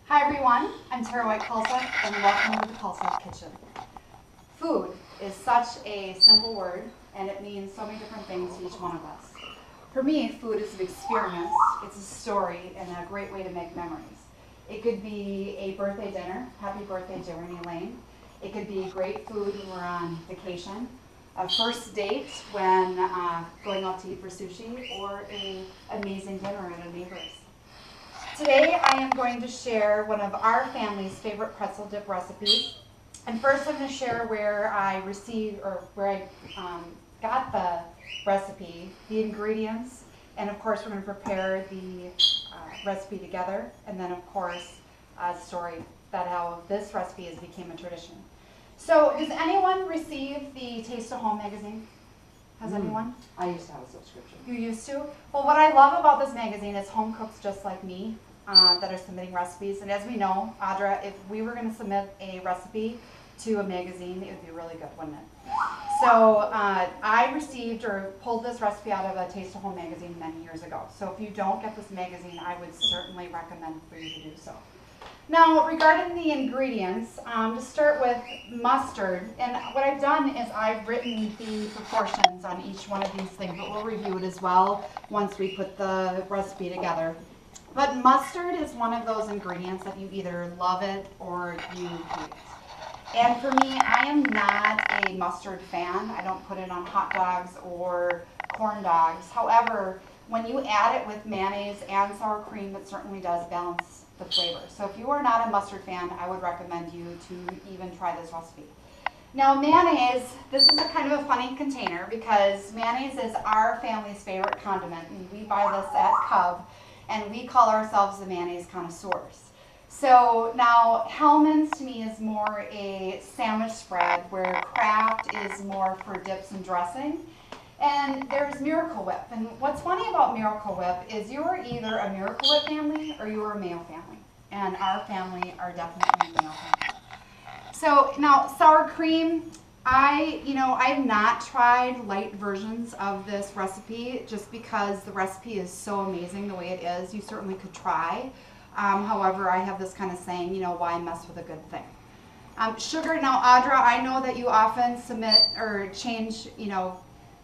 Hi everyone, I'm White-Kulseth and welcome to the Kulseth Kitchen. Food is such a simple word and it means so many different things to each one of us. For me, food is an experience, it's a story, and a great way to make memories. It could be a birthday dinner, happy birthday Jeremy Lane. It could be great food when we're on vacation, a first date when going out to eat for sushi, or an amazing dinner at a neighbor's. Today I am going to share one of our family's favorite pretzel dip recipes. And first I'm going to share where I got the recipe, the ingredients, and of course we're going to prepare the recipe together, and then of course a story that how this recipe has become a tradition. So does anyone receive the Taste of Home magazine? Has anyone? I used to have a subscription. You used to? Well, what I love about this magazine is home cooks just like me that are submitting recipes. And as we know, Audra, if we were going to submit a recipe to a magazine, it would be really good, wouldn't it? So I received or pulled this recipe out of a Taste of Home magazine many years ago. So if you don't get this magazine, I would certainly recommend for you to do so. Now, regarding the ingredients, to start with mustard, and what I've done is I've written the proportions on each one of these things, but we'll review it as well once we put the recipe together. But mustard is one of those ingredients that you either love it or you hate it. And for me, I am not a mustard fan. I don't put it on hot dogs or corn dogs. However, when you add it with mayonnaise and sour cream, it certainly does balance the flavor. So if you are not a mustard fan, I would recommend you to even try this recipe. Now mayonnaise, this is a kind of a funny container because mayonnaise is our family's favorite condiment, and we buy this at Cub, and we call ourselves the mayonnaise connoisseurs. So now Hellmann's to me is more a sandwich spread, where Kraft is more for dips and dressing. And there's Miracle Whip. And what's funny about Miracle Whip is you are either a Miracle Whip family or you are a Mayo family. And our family are definitely a Mayo family. So now sour cream, I have not tried light versions of this recipe just because the recipe is so amazing the way it is. You certainly could try. However, I have this kind of saying, why mess with a good thing? Sugar, now Audra, I know that you often submit or change,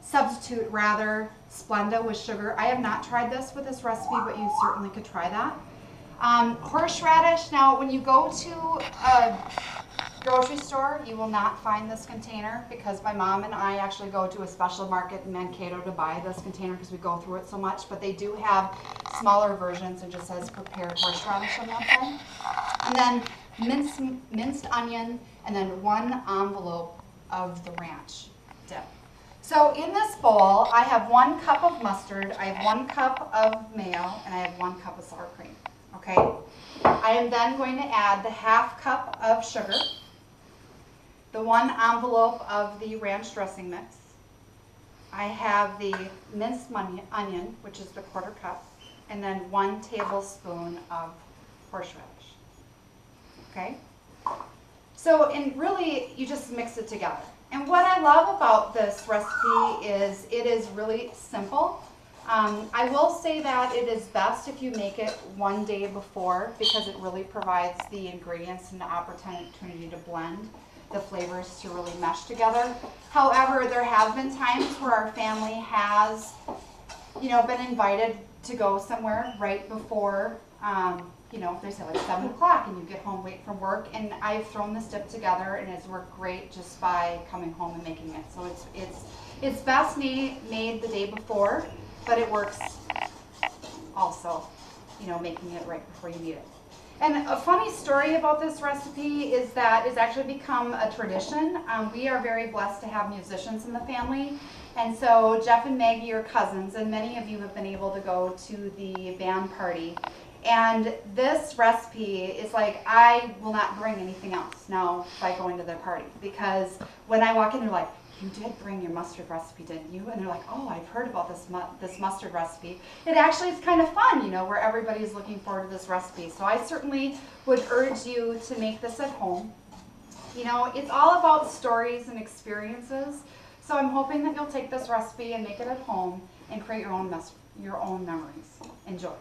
substitute rather Splenda with sugar. I have not tried this with this recipe, but you certainly could try that. Horseradish, now when you go to a grocery store, you will not find this container because my mom and I actually go to a special market in Mankato to buy this container because we go through it so much, but they do have smaller versions and just says prepared horseradish on that thing. And then minced onion, and then 1 envelope of the ranch dip. So in this bowl, I have 1 cup of mustard, I have 1 cup of mayo, and I have 1 cup of sour cream, okay? I am then going to add the ½ cup of sugar, the 1 envelope of the ranch dressing mix. I have the minced onion, which is the ¼ cup, and then 1 tablespoon of horseradish, okay? So, and really, you just mix it together. And what I love about this recipe is it is really simple. I will say that it is best if you make it 1 day before because it really provides the ingredients and the opportunity to blend the flavors to really mesh together. However, there have been times where our family has, been invited to go somewhere right before, they say like 7 o'clock and you get home late from work, and I've thrown this dip together and it's worked great just by coming home and making it. So it's best made the day before, but it works also, making it right before you need it. And a funny story about this recipe is that it's actually become a tradition. We are very blessed to have musicians in the family. And so Jeff and Maggie are cousins, and many of you have been able to go to the band party. And this recipe is like, I will not bring anything else now by going to their party. Because when I walk in, they're like, you did bring your mustard recipe, didn't you? And they're like, oh, I've heard about this mustard recipe. It actually is kind of fun, where everybody's looking forward to this recipe. So I certainly would urge you to make this at home. It's all about stories and experiences. So I'm hoping that you'll take this recipe and make it at home and create your own memories. Enjoy.